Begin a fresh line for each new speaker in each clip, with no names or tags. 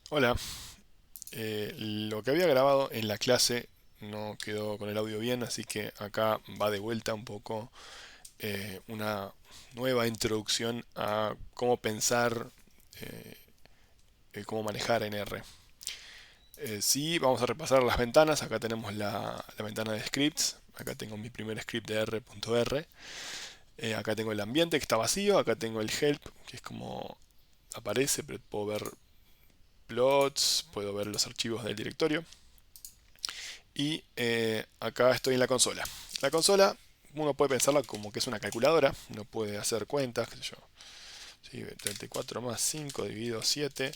Hola, lo que había grabado en la clase no quedó con el audio bien, así que acá va de vuelta un poco una nueva introducción a cómo pensar, eh, cómo manejar en R. Sí, vamos a repasar las ventanas. Acá tenemos la ventana de scripts. Acá tengo mi primer script de R.R. Acá tengo el ambiente que está vacío. Acá tengo el help, que es como aparece, pero puedo ver plots, puedo ver los archivos del directorio. Y acá estoy en la consola. La consola uno puede pensarla como que es una calculadora. Uno puede hacer cuentas, qué sé yo. ¿Sí? 34 más 5 dividido 7.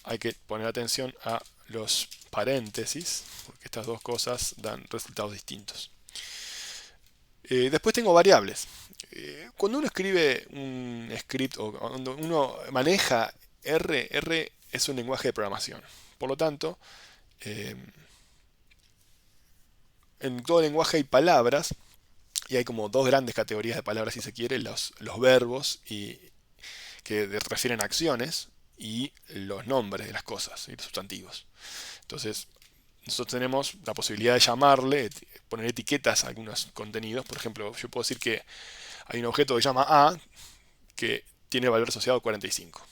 Hay que poner atención a los paréntesis, porque estas dos cosas dan resultados distintos. Después tengo variables. Cuando uno escribe un script o cuando uno maneja R es un lenguaje de programación. Por lo tanto, eh, en todo lenguaje hay palabras. Y hay como dos grandes categorías de palabras, si se quiere, los verbos que refieren a acciones y los nombres de las cosas y los sustantivos. Entonces, nosotros tenemos la posibilidad de llamarle, poner etiquetas a algunos contenidos. Por ejemplo, yo puedo decir que hay un objeto que se llama A que tiene valor asociado 45.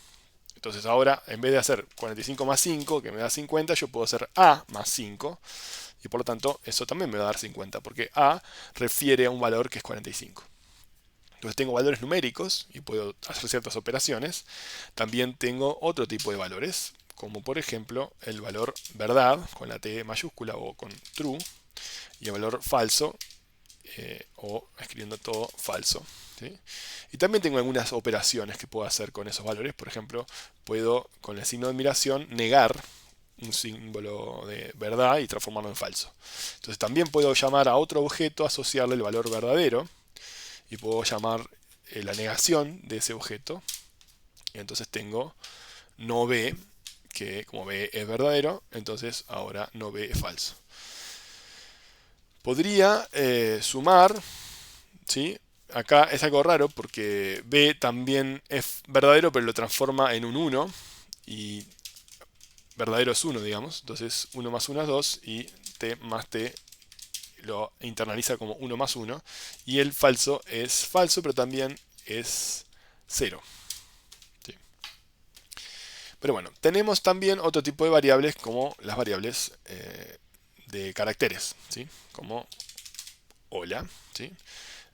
Entonces ahora, en vez de hacer 45 más 5, que me da 50, yo puedo hacer A más 5. Y por lo tanto, eso también me va a dar 50, porque A refiere a un valor que es 45. Entonces tengo valores numéricos y puedo hacer ciertas operaciones. También tengo otro tipo de valores, como por ejemplo el valor verdad con la T mayúscula o con true, y el valor falso o escribiendo todo falso. ¿Sí? Y también tengo algunas operaciones que puedo hacer con esos valores. Por ejemplo, puedo con el signo de admiración negar un símbolo de verdad y transformarlo en falso. Entonces también puedo llamar a otro objeto, asociarle el valor verdadero y puedo llamar la negación de ese objeto. Y entonces tengo no B, que como B es verdadero, entonces ahora no B es falso. Podría sumar, ¿sí? Acá es algo raro porque B también es verdadero, pero lo transforma en un 1 y verdadero es 1, digamos. Entonces 1 más 1 es 2 y T más T lo internaliza como 1 más 1. Y el falso es falso, pero también es 0. ¿Sí? Pero bueno, tenemos también otro tipo de variables como las variables de caracteres, ¿sí? Como hola, ¿sí?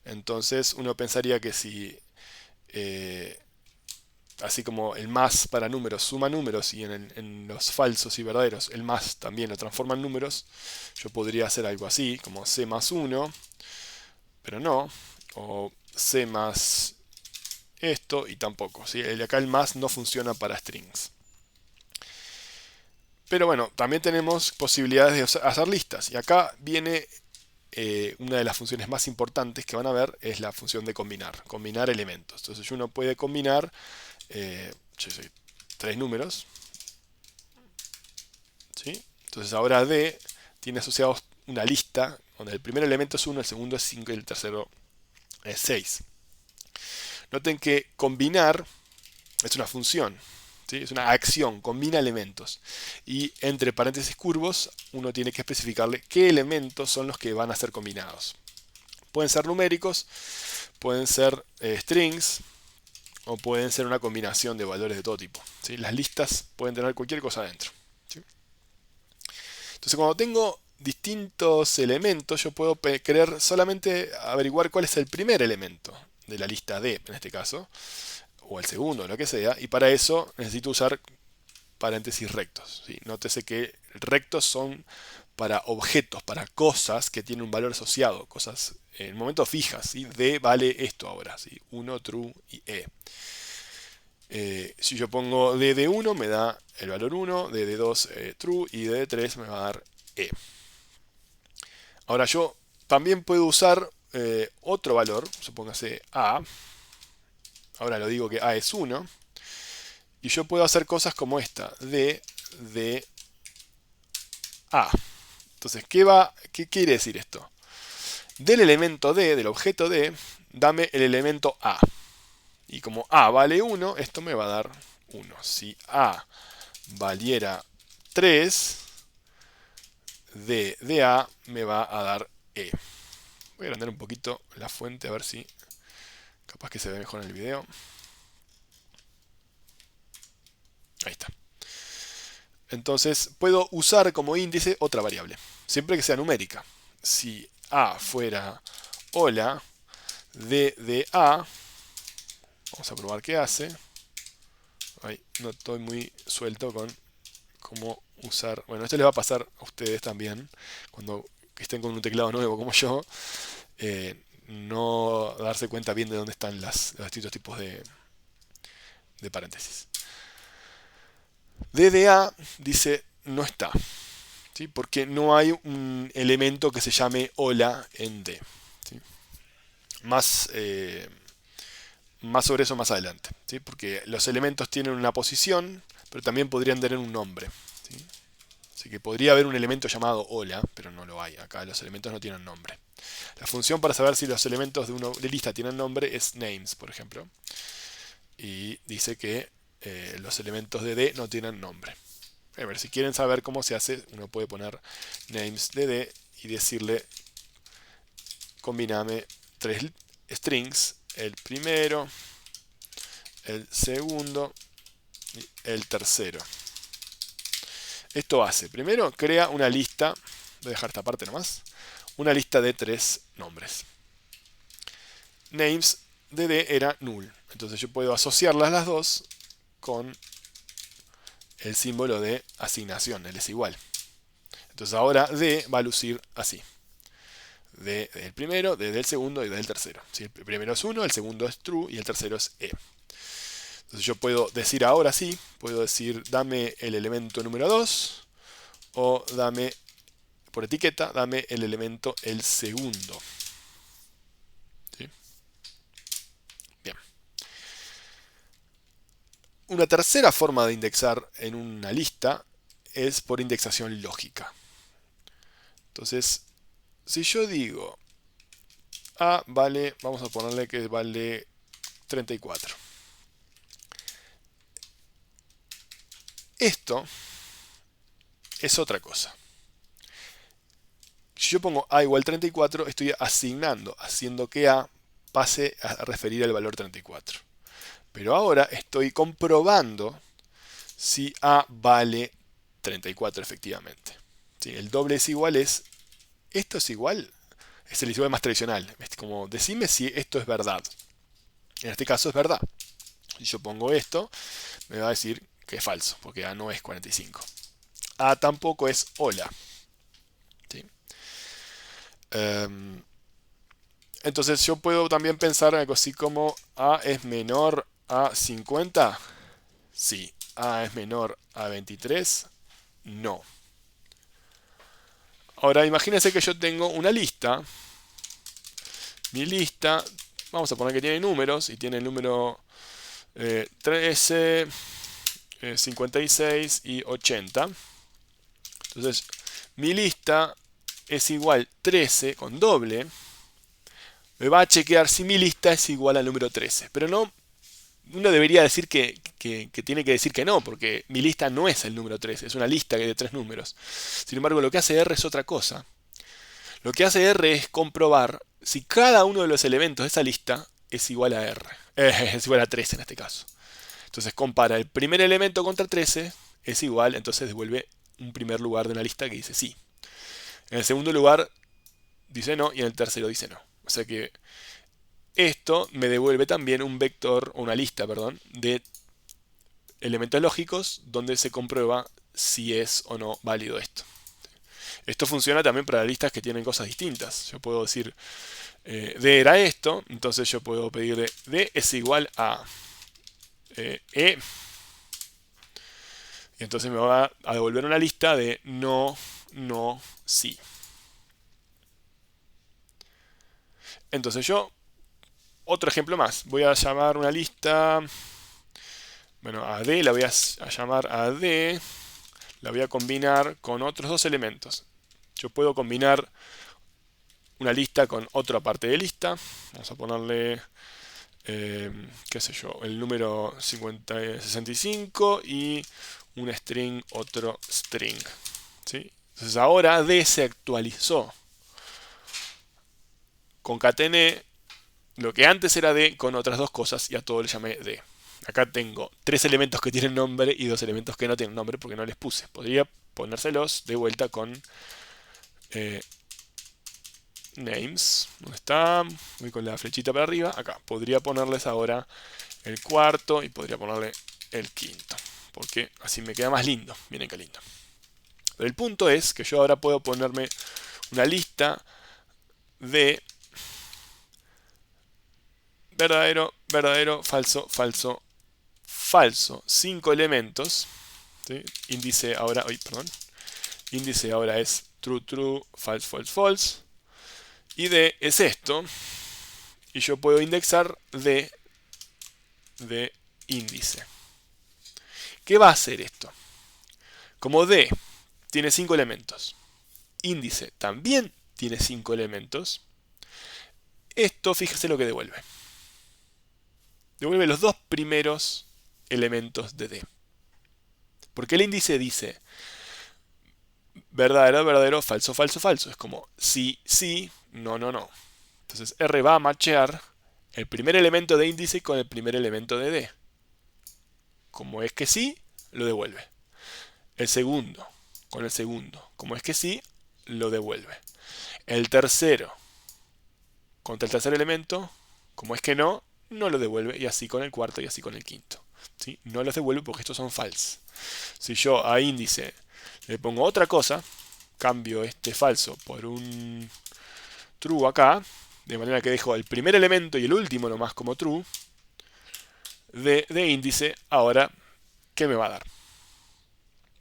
Entonces uno pensaría que si, eh, así como el más para números suma números y en los falsos y verdaderos el más también lo transforma en números, yo podría hacer algo así, como c más 1, pero no, o c más esto y tampoco, ¿sí? Acá el más no funciona para strings. Pero bueno, también tenemos posibilidades de hacer listas. Y acá viene una de las funciones más importantes que van a ver, es la función de combinar elementos. Entonces uno puede combinar yo sé, tres números. ¿Sí? Entonces ahora D tiene asociados una lista donde el primer elemento es 1, el segundo es 5 y el tercero es 6. Noten que combinar es una función. ¿Sí? Es una acción, combina elementos. Y entre paréntesis curvos, uno tiene que especificarle qué elementos son los que van a ser combinados. Pueden ser numéricos, pueden ser strings, o pueden ser una combinación de valores de todo tipo. ¿Sí? Las listas pueden tener cualquier cosa dentro. ¿Sí? Entonces, cuando tengo distintos elementos, yo puedo querer solamente averiguar cuál es el primer elemento de la lista D, en este caso, o el segundo, lo que sea, y para eso necesito usar paréntesis rectos. ¿Sí? Nótese que rectos son para objetos, para cosas que tienen un valor asociado, cosas en el momento fijas. ¿Sí? D vale esto ahora, ¿sí? 1, true y E. Si yo pongo D de 1 me da el valor 1, D de 2 true y D de 3 me va a dar E. Ahora yo también puedo usar otro valor, supóngase A. Ahora lo digo que A es 1. Y yo puedo hacer cosas como esta, D de A. Entonces, ¿qué quiere decir esto? Del elemento D, del objeto D, dame el elemento A. Y como A vale 1, esto me va a dar 1. Si A valiera 3, D de A me va a dar E. Voy a agrandar un poquito la fuente a ver si capaz que se ve mejor en el video. Ahí está. Entonces puedo usar como índice otra variable, siempre que sea numérica. Si A fuera hola, D de A, vamos a probar qué hace. Ay, no estoy muy suelto con cómo usar. Bueno, esto les va a pasar a ustedes también cuando estén con un teclado nuevo como yo. No darse cuenta bien de dónde están los distintos tipos de paréntesis. DDA dice no está, ¿sí? Porque no hay un elemento que se llame hola en D. ¿Sí? Más sobre eso más adelante, ¿sí? Porque los elementos tienen una posición, pero también podrían tener un nombre, ¿sí? Así que podría haber un elemento llamado hola, pero no lo hay. Acá los elementos no tienen nombre. La función para saber si los elementos de lista tienen nombre es names, por ejemplo. Y dice que los elementos de D no tienen nombre. A ver, si quieren saber cómo se hace, uno puede poner names de D y decirle combiname 3 strings, el primero, el segundo y el tercero. Esto hace, primero crea una lista, voy a dejar esta parte nomás, una lista de 3 nombres. Names de D era null, entonces yo puedo asociarlas las dos con el símbolo de asignación, el es igual. Entonces ahora D va a lucir así. D del primero, D del segundo y D del tercero. Si el primero es 1, el segundo es true y el tercero es E. Entonces yo puedo decir ahora sí, puedo decir dame el elemento número 2 o dame, por etiqueta, dame el elemento el segundo. ¿Sí? Bien. Una tercera forma de indexar en una lista es por indexación lógica. Entonces, si yo digo A vale, vamos a ponerle que vale 34. Esto es otra cosa. Si yo pongo A igual 34, estoy asignando, haciendo que A pase a referir al valor 34. Pero ahora estoy comprobando si A vale 34 efectivamente. ¿Sí? El doble es igual es, esto es igual, es el igual más tradicional. Es como, decime si esto es verdad. En este caso es verdad. Si yo pongo esto, me va a decir que es falso, porque A no es 45. A tampoco es hola. ¿Sí? Entonces yo puedo también pensar algo así como A es menor a 50. Sí. A es menor a 23. No. Ahora imagínense que yo tengo una lista. Mi lista, vamos a poner que tiene números y tiene el número 13, 56 y 80. Entonces mi lista es igual 13 con doble. Me va a chequear si mi lista es igual al número 13. Pero no, uno debería decir que tiene que decir que no, porque mi lista no es el número 13, es una lista de 3 números. Sin embargo, lo que hace R es otra cosa. Lo que hace R es comprobar si cada uno de los elementos de esa lista es igual a R. Es igual a 13 en este caso. Entonces compara el primer elemento contra 13, es igual, entonces devuelve un primer lugar de una lista que dice sí. En el segundo lugar dice no y en el tercero dice no. O sea que esto me devuelve también un vector, o una lista, perdón, de elementos lógicos donde se comprueba si es o no válido esto. Esto funciona también para listas que tienen cosas distintas. Yo puedo decir D era esto, entonces yo puedo pedirle D es igual a E. Y entonces me va a devolver una lista de no, no, sí. Entonces yo, otro ejemplo más. Voy a llamar una lista, bueno, a D, la voy a llamar a D. La voy a combinar con otros dos elementos. Yo puedo combinar una lista con otra parte de lista. Vamos a ponerle, qué sé yo, el número 65 y un string, otro string. ¿Sí? Entonces ahora D se actualizó. Concatené lo que antes era D con otras dos cosas y a todo le llamé D. Acá tengo 3 elementos que tienen nombre y 2 elementos que no tienen nombre porque no les puse. Podría ponérselos de vuelta con names. ¿Dónde está? Voy con la flechita para arriba. Acá. Podría ponerles ahora el cuarto y podría ponerle el quinto. Porque así me queda más lindo. Miren qué lindo. Pero el punto es que yo ahora puedo ponerme una lista de verdadero, verdadero, falso, falso, falso. 5 elementos. ¿Sí? Índice ahora, índice ahora es true, true, false, false, false. Y D es esto. Y yo puedo indexar D de índice. ¿Qué va a hacer esto? Como D tiene 5 elementos, índice también tiene 5 elementos, esto fíjese lo que devuelve. Devuelve los dos primeros elementos de D. Porque el índice dice verdadero, verdadero, falso, falso, falso. Es como sí, sí, no, no, no. Entonces R va a machear el primer elemento de índice con el primer elemento de D. Como es que sí, lo devuelve. El segundo con el segundo. Como es que sí, lo devuelve. El tercero contra el tercer elemento. Como es que no, no lo devuelve. Y así con el cuarto y así con el quinto. ¿Sí? No los devuelve porque estos son false. Si yo a índice le pongo otra cosa, cambio este falso por un true acá, de manera que dejo el primer elemento y el último nomás como true, de índice, ahora, ¿qué me va a dar?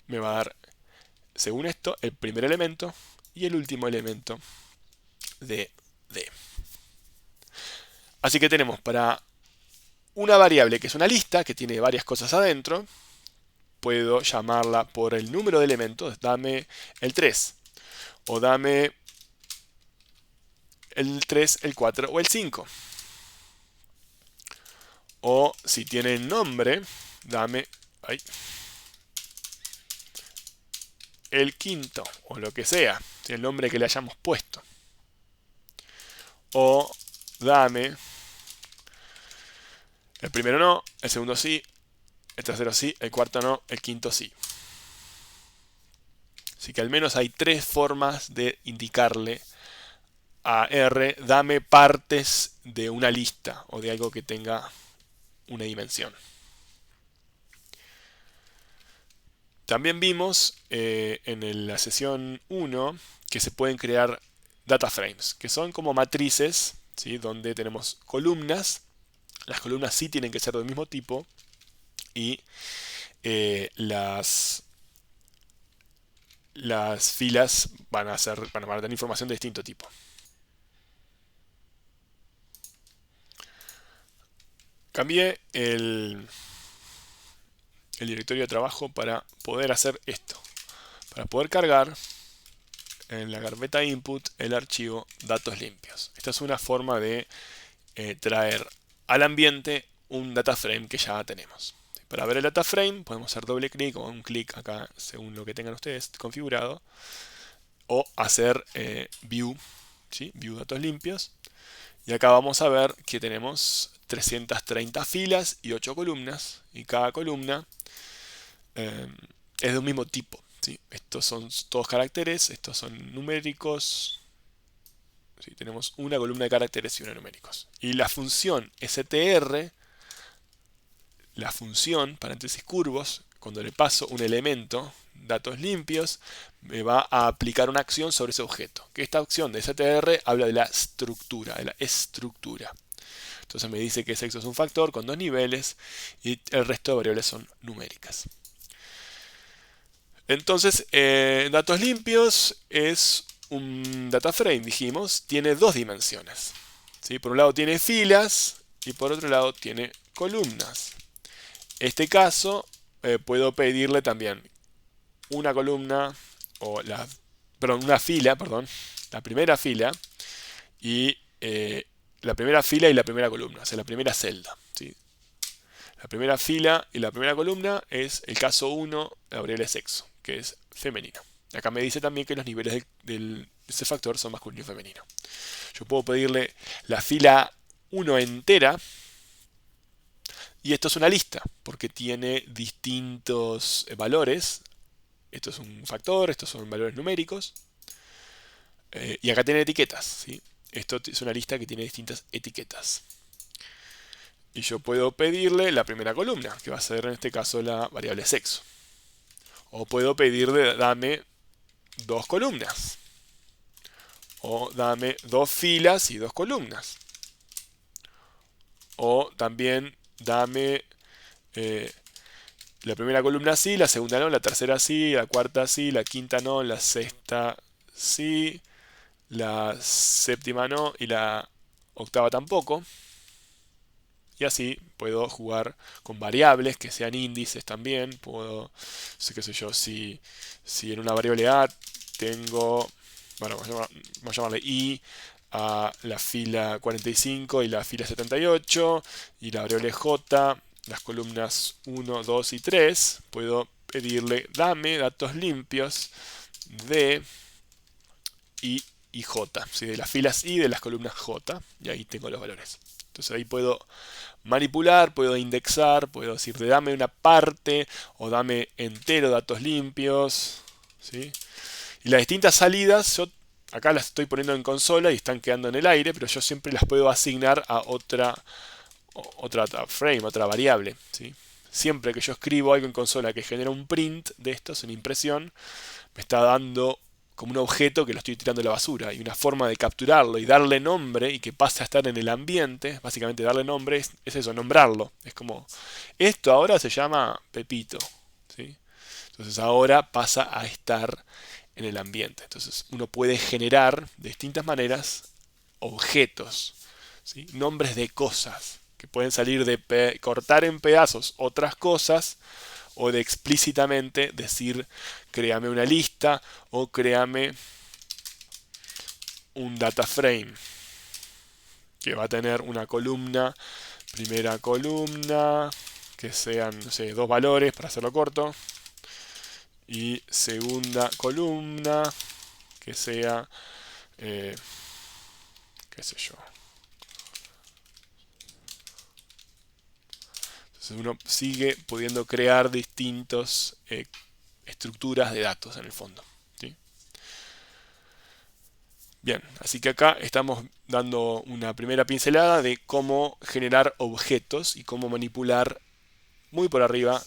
Me va a dar, según esto, el primer elemento y el último elemento de D. Así que tenemos para una variable que es una lista, que tiene varias cosas adentro, puedo llamarla por el número de elementos, dame el 3, o dame el 3, el 4 o el 5. O si tiene nombre, dame el quinto, o lo que sea, el nombre que le hayamos puesto. O dame el primero no, el segundo sí, el tercero sí, el cuarto no, el quinto sí. Así que al menos hay 3 formas de indicarle a R, dame partes de una lista o de algo que tenga una dimensión. También vimos en la sesión 1 que se pueden crear data frames, que son como matrices, ¿sí? Donde tenemos columnas. Las columnas sí tienen que ser del mismo tipo y las filas van a tener información de distinto tipo. Cambié el directorio de trabajo para poder hacer esto. Para poder cargar en la carpeta input el archivo datos limpios. Esta es una forma de traer al ambiente un data frame que ya tenemos. Para ver el data frame podemos hacer doble clic o un clic acá según lo que tengan ustedes configurado. O hacer view, ¿sí? View datos limpios. Y acá vamos a ver que tenemos 330 filas y 8 columnas. Y cada columna es de un mismo tipo. ¿Sí? Estos son todos caracteres, estos son numéricos. ¿Sí? Tenemos una columna de caracteres y una de numéricos. Y la función str, la función, paréntesis curvos, cuando le paso un elemento, datos limpios, me va a aplicar una acción sobre ese objeto. Que esta acción de str habla de la estructura, Entonces me dice que sexo es un factor con 2 niveles y el resto de variables son numéricas. Entonces, datos limpios es un data frame, dijimos, tiene 2 dimensiones. ¿Sí? Por un lado tiene filas y por otro lado tiene columnas. En este caso, puedo pedirle también una columna, una fila, la primera fila y la primera fila y la primera columna, o sea, la primera celda. ¿Sí? La primera fila y la primera columna es el caso 1, la variable sexo, que es femenino. Acá me dice también que los niveles de ese factor son masculino y femenino. Yo puedo pedirle la fila 1 entera, y esto es una lista, porque tiene distintos valores. Esto es un factor, estos son valores numéricos. Y acá tiene etiquetas, ¿sí? Esto es una lista que tiene distintas etiquetas. Y yo puedo pedirle la primera columna, que va a ser en este caso la variable sexo. O puedo pedirle, dame 2 columnas. O dame 2 filas y 2 columnas. O también dame la primera columna sí, la segunda no, la tercera sí, la cuarta sí, la quinta no, la sexta sí, la séptima no y la octava tampoco. Y así puedo jugar con variables que sean índices también. Puedo, qué sé yo, si en una variable A tengo, bueno, vamos a llamarle I a la fila 45 y la fila 78, y la variable J, las columnas 1, 2 y 3, puedo pedirle dame datos limpios de I y J, ¿sí? De las filas I de las columnas J, y ahí tengo los valores. Entonces ahí puedo manipular, puedo indexar, puedo decirle dame una parte o dame entero datos limpios, ¿sí? Y las distintas salidas, yo acá las estoy poniendo en consola y están quedando en el aire, pero yo siempre las puedo asignar a otra frame, otra variable, ¿sí? Siempre que yo escribo algo en consola que genera un print de estos en impresión, me está dando como un objeto que lo estoy tirando a la basura, y una forma de capturarlo y darle nombre y que pase a estar en el ambiente. Básicamente darle nombre es eso, nombrarlo. Es como, esto ahora se llama Pepito, ¿sí? Entonces ahora pasa a estar en el ambiente. Entonces uno puede generar de distintas maneras objetos, ¿sí? Nombres de cosas que pueden salir de cortar en pedazos otras cosas, o de explícitamente decir créame una lista o créame un data frame que va a tener una columna, primera columna, que sean, no sé, 2 valores para hacerlo corto, y segunda columna que sea qué sé yo. Entonces uno sigue pudiendo crear distintas estructuras de datos en el fondo, ¿sí? Bien, así que acá estamos dando una primera pincelada de cómo generar objetos y cómo manipular muy por arriba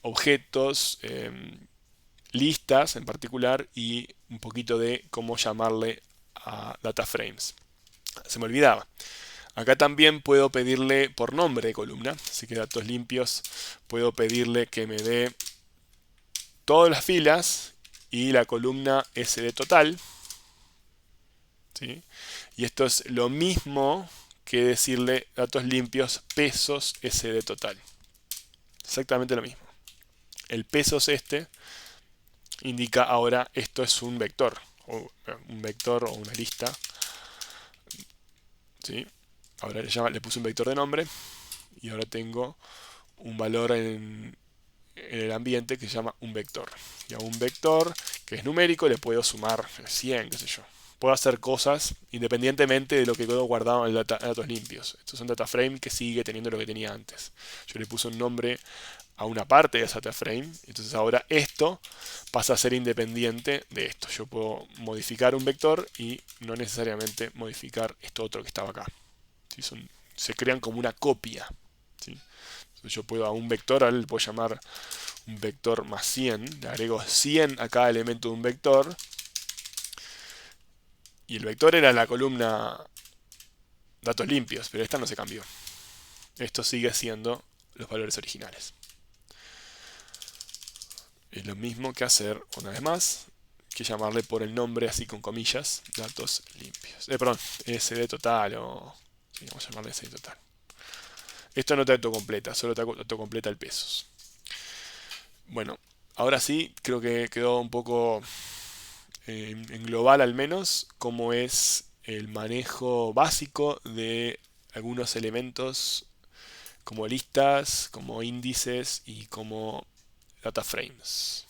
objetos, listas en particular, y un poquito de cómo llamarle a data frames. Se me olvidaba. Acá también puedo pedirle por nombre de columna, así que datos limpios, puedo pedirle que me dé todas las filas y la columna SD total, ¿sí? Y esto es lo mismo que decirle datos limpios pesos SD total. Exactamente lo mismo. El pesos indica ahora esto es un vector, o una lista, ¿sí? Ahora le puse un vector de nombre y ahora tengo un valor en el ambiente que se llama un vector. Y a un vector que es numérico le puedo sumar 100, qué sé yo. Puedo hacer cosas independientemente de lo que quedó guardado en datos limpios. Esto es un data frame que sigue teniendo lo que tenía antes. Yo le puse un nombre a una parte de esa data frame, entonces ahora esto pasa a ser independiente de esto. Yo puedo modificar un vector y no necesariamente modificar esto otro que estaba acá, ¿sí? Se crean como una copia, ¿sí? Entonces yo puedo a un vector, ahora le puedo llamar un vector más 100, le agrego 100 a cada elemento de un vector, y el vector era la columna datos limpios, pero esta no se cambió. Esto sigue siendo los valores originales. Es lo mismo que hacer, una vez más, que llamarle por el nombre así con comillas, datos limpios. Perdón, SD total, o sí, vamos a llamarle SD total. Esto no te autocompleta, solo te autocompleta el pesos. Bueno, ahora sí, creo que quedó un poco en global al menos cómo es el manejo básico de algunos elementos como listas, como índices y como data frames.